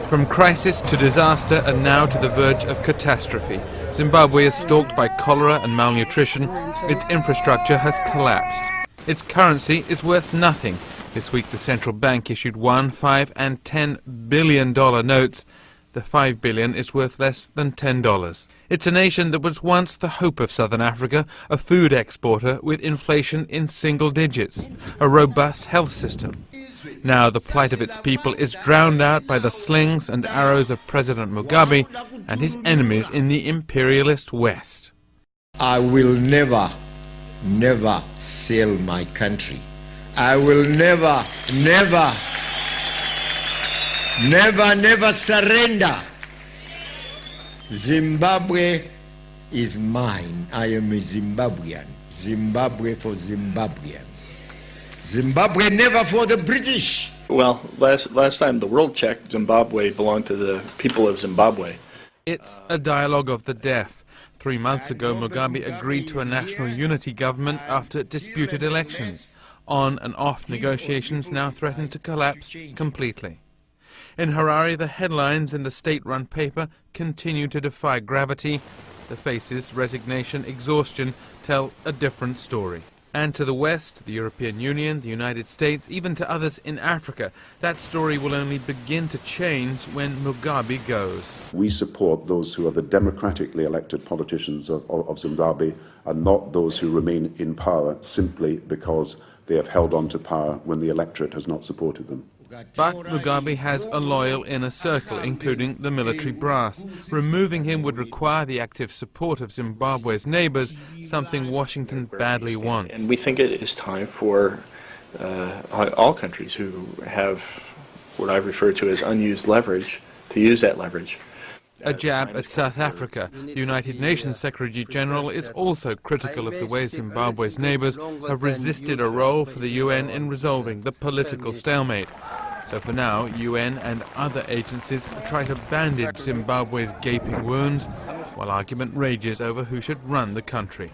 From crisis to disaster and now to the verge of catastrophe, Zimbabwe is stalked by cholera and malnutrition. Its infrastructure has collapsed. Its currency is worth nothing. This week the central bank issued $1, $5 and $10 billion notes. The $5 billion is worth less than $10. It's a nation that was once the hope of Southern Africa, a food exporter with inflation in single digits, a robust health system. Now the plight of its people is drowned out by the slings and arrows of President Mugabe and his enemies in the imperialist West. I will never sell my country. I will never surrender. Zimbabwe is mine. I am a Zimbabwean. Zimbabwe for Zimbabweans. Zimbabwe never for the British. Well, last time the world checked, Zimbabwe belonged to the people of Zimbabwe. It's a dialogue of the deaf. 3 months ago, Mugabe agreed to a national unity government after disputed elections. On and off negotiations now threaten to collapse completely. In Harare, the headlines in the state-run paper continue to defy gravity. The faces, resignation, exhaustion tell a different story. And to the West, the European Union, the United States, even to others in Africa, that story will only begin to change when Mugabe goes. We support those who are the democratically elected politicians of Zimbabwe and not those who remain in power simply because they have held on to power when the electorate has not supported them. But Mugabe has a loyal inner circle, including the military brass. Removing him would require the active support of Zimbabwe's neighbors, something Washington badly wants. And we think it is time for all countries who have what I refer to as unused leverage to use that leverage. A jab at South Africa. The United Nations Secretary General is also critical of the way Zimbabwe's neighbors have resisted a role for the UN in resolving the political stalemate. So for now, UN and other agencies try to bandage Zimbabwe's gaping wounds, while argument rages over who should run the country.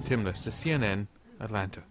Tim Lister, CNN, Atlanta.